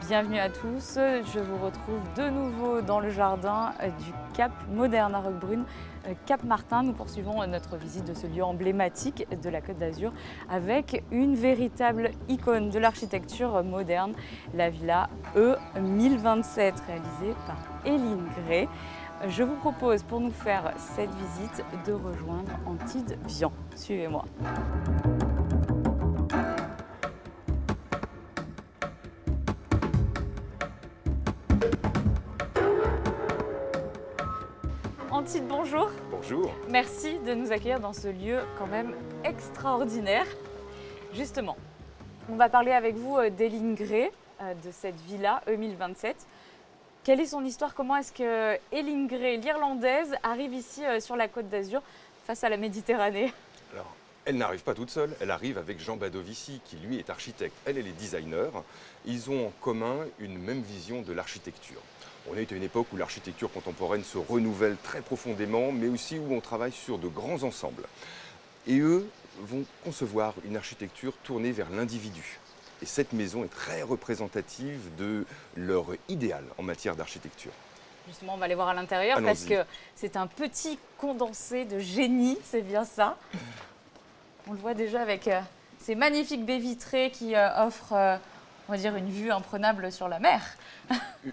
Bienvenue à tous, je vous retrouve de nouveau dans le jardin du Cap Moderne à Roquebrune, Cap Martin. Nous poursuivons notre visite de ce lieu emblématique de la Côte d'Azur avec une véritable icône de l'architecture moderne, la Villa E 1027 réalisée par Éline Gray. Je vous propose pour nous faire cette visite de rejoindre Antide Vian. Suivez-moi. Antide, bonjour. Bonjour. Merci de nous accueillir dans ce lieu quand même extraordinaire. Justement, on va parler avec vous d'Éline Gray, de cette villa E 1027. Quelle est son histoire? Comment est-ce que Éline Gray, l'Irlandaise, arrive ici sur la Côte d'Azur face à la Méditerranée? Alors, elle n'arrive pas toute seule, elle arrive avec Jean Badovici, qui lui est architecte. Elle est designer. Ils ont en commun une même vision de l'architecture. On est à une époque où l'architecture contemporaine se renouvelle très profondément, mais aussi où on travaille sur de grands ensembles. Et eux vont concevoir une architecture tournée vers l'individu. Et cette maison est très représentative de leur idéal en matière d'architecture. Justement, on va aller voir à l'intérieur parce que c'est un petit condensé de génie, c'est bien ça. On le voit déjà avec ces magnifiques baies vitrées qui offrent, on va dire, une vue imprenable sur la mer.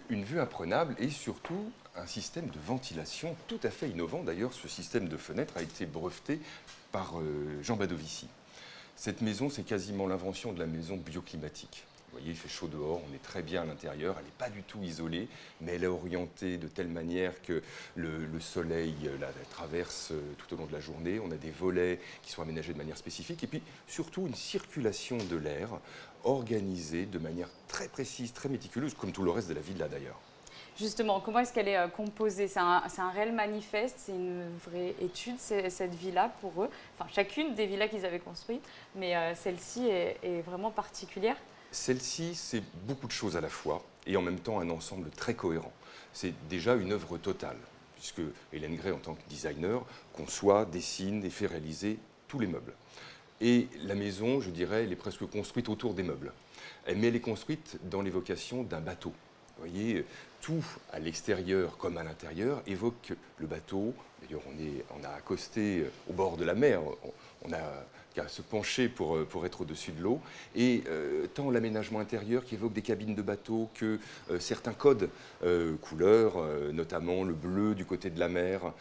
Une vue imprenable et surtout un système de ventilation tout à fait innovant. D'ailleurs, ce système de fenêtres a été breveté par Jean Badovici. Cette maison, c'est quasiment l'invention de la maison bioclimatique. Vous voyez, il fait chaud dehors, on est très bien à l'intérieur, elle n'est pas du tout isolée, mais elle est orientée de telle manière que le soleil la traverse tout au long de la journée. On a des volets qui sont aménagés de manière spécifique et puis surtout une circulation de l'air organisée de manière très précise, très méticuleuse, comme tout le reste de la villa d'ailleurs. Justement, comment est-ce qu'elle est composée? C'est un réel manifeste, c'est une vraie étude, cette villa pour eux. Enfin, chacune des villas qu'ils avaient construites, mais celle-ci est vraiment particulière. Celle-ci, c'est beaucoup de choses à la fois et en même temps un ensemble très cohérent. C'est déjà une œuvre totale, puisque Éline Gray, en tant que designer, conçoit, dessine et fait réaliser tous les meubles. Et la maison, je dirais, elle est presque construite autour des meubles. Mais elle est construite dans l'évocation d'un bateau. Vous voyez, tout à l'extérieur comme à l'intérieur évoque le bateau. D'ailleurs, on a accosté au bord de la mer. On a qu'à se pencher pour être au-dessus de l'eau. Et tant l'aménagement intérieur qui évoque des cabines de bateau que certains codes couleurs, notamment le bleu du côté de la mer,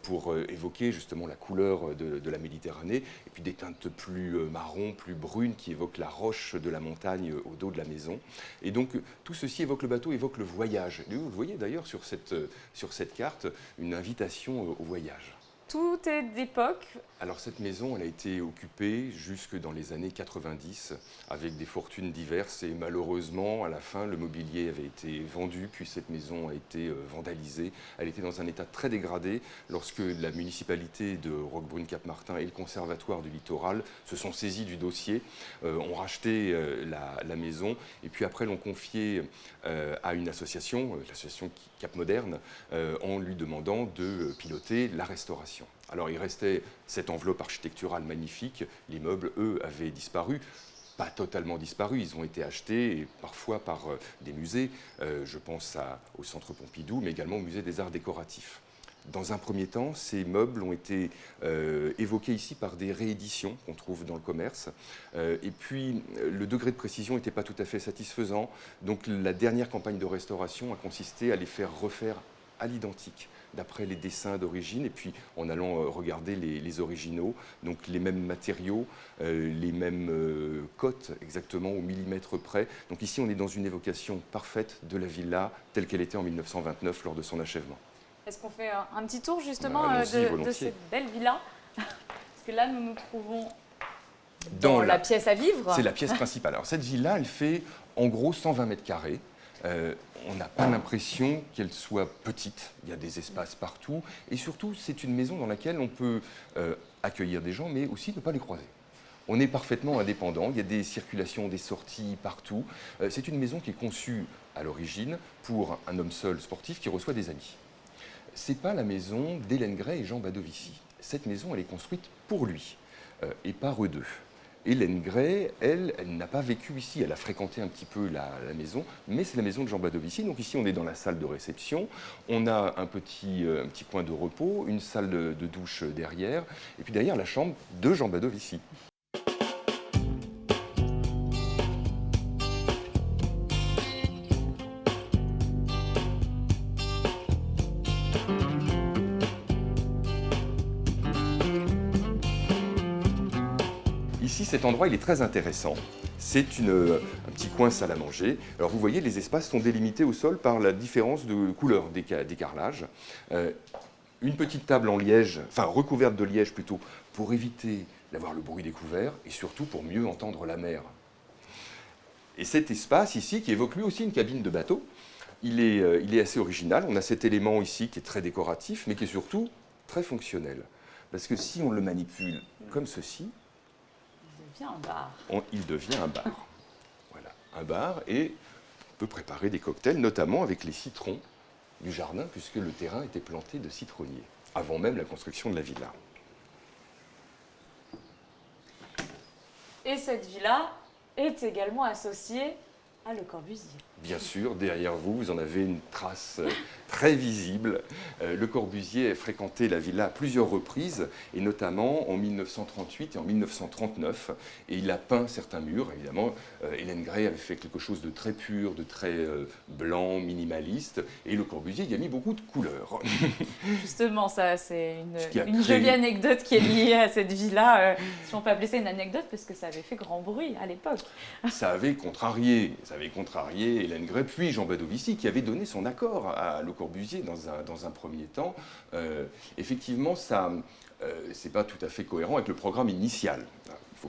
pour évoquer justement la couleur de la Méditerranée, et puis des teintes plus marron, plus brunes qui évoquent la roche de la montagne au dos de la maison. Et donc tout ceci évoque le bateau, évoque le voyage. Et vous voyez d'ailleurs sur cette carte une invitation au voyage. Tout est d'époque. Alors cette maison, elle a été occupée jusque dans les années 90 avec des fortunes diverses et malheureusement, à la fin, le mobilier avait été vendu puis cette maison a été vandalisée. Elle était dans un état très dégradé lorsque la municipalité de Roquebrune-Cap-Martin et le conservatoire du littoral se sont saisis du dossier, ont racheté la maison et puis après l'ont confiée à une association, l'association Cap Moderne, en lui demandant de piloter la restauration. Alors il restait cette enveloppe architecturale magnifique, les meubles, eux, avaient disparu. Pas totalement disparus, ils ont été achetés et parfois par des musées, je pense au Centre Pompidou, mais également au Musée des Arts Décoratifs. Dans un premier temps, ces meubles ont été évoqués ici par des rééditions qu'on trouve dans le commerce. Et puis, le degré de précision n'était pas tout à fait satisfaisant. Donc, la dernière campagne de restauration a consisté à les faire refaire à l'identique, d'après les dessins d'origine, et puis en allant regarder les originaux, donc les mêmes matériaux, les mêmes cotes exactement au millimètre près. Donc ici, on est dans une évocation parfaite de la villa telle qu'elle était en 1929 lors de son achèvement. Est-ce qu'on fait un petit tour justement de cette belle villa? Parce que là, nous nous trouvons dans la pièce à vivre. C'est la pièce principale. Alors cette villa, elle fait en gros 120 mètres carrés. On n'a pas l'impression qu'elle soit petite, il y a des espaces partout et surtout c'est une maison dans laquelle on peut accueillir des gens mais aussi ne pas les croiser. On est parfaitement indépendant, il y a des circulations, des sorties partout. C'est une maison qui est conçue à l'origine pour un homme seul sportif qui reçoit des amis. Ce n'est pas la maison d'Éline Gray et Jean Badovici. Cette maison elle est construite pour lui et par eux deux. Hélène Gray, elle n'a pas vécu ici, elle a fréquenté un petit peu la maison, mais c'est la maison de Jean Badovici. Donc ici, on est dans la salle de réception, on a un petit coin de repos, une salle de douche derrière, et puis derrière la chambre de Jean Badovici. Ici, cet endroit, il est très intéressant. C'est un petit coin salle à manger. Alors vous voyez, les espaces sont délimités au sol par la différence de couleur des carrelages. Une petite table en liège, enfin recouverte de liège plutôt, pour éviter d'avoir le bruit des couverts et surtout pour mieux entendre la mer. Et cet espace ici, qui évoque lui aussi une cabine de bateau, il est assez original. On a cet élément ici qui est très décoratif, mais qui est surtout très fonctionnel. Parce que si on le manipule comme ceci, Il devient un bar. il devient un bar. Voilà, un bar, et on peut préparer des cocktails, notamment avec les citrons du jardin, puisque le terrain était planté de citronniers, avant même la construction de la villa. Et cette villa est également associée à Le Corbusier. Bien sûr, derrière vous, vous en avez une trace très visible. Le Corbusier a fréquenté la villa à plusieurs reprises, et notamment en 1938 et en 1939. Et il a peint certains murs, évidemment. Hélène Gray avait fait quelque chose de très pur, de très blanc, minimaliste. Et Le Corbusier y a mis beaucoup de couleurs. Justement, ça, c'est qui a une créé- jolie anecdote qui est liée à cette villa. Si on peut appeler ça une anecdote, parce que ça avait fait grand bruit à l'époque. Ça avait contrarié Hélène Gray, puis Jean Badovici, qui avait donné son accord à Le Corbusier dans un premier temps. Effectivement, ça, c'est pas tout à fait cohérent avec le programme initial.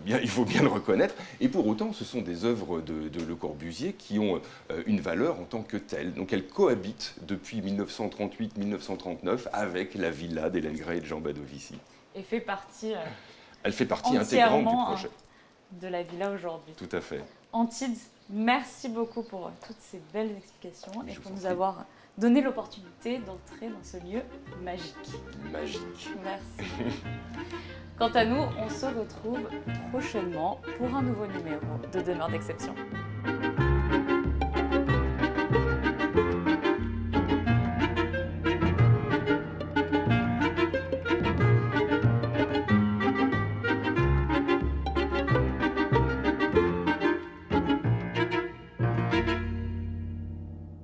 Il faut bien le reconnaître. Et pour autant, ce sont des œuvres de Le Corbusier qui ont une valeur en tant que telle. Donc elles cohabitent depuis 1938-1939 avec la villa d'Hélène Gray et de Jean Badovici. Et fait partie Elle fait partie intégrante du entièrement projet. de la villa aujourd'hui. Tout à fait. Antide, merci beaucoup pour toutes ces belles explications et Je pour vous en nous prie. avoir donné l'opportunité d'entrer dans ce lieu magique. Magique. Merci. Quant à nous, on se retrouve prochainement pour un nouveau numéro de Demeure d'exception.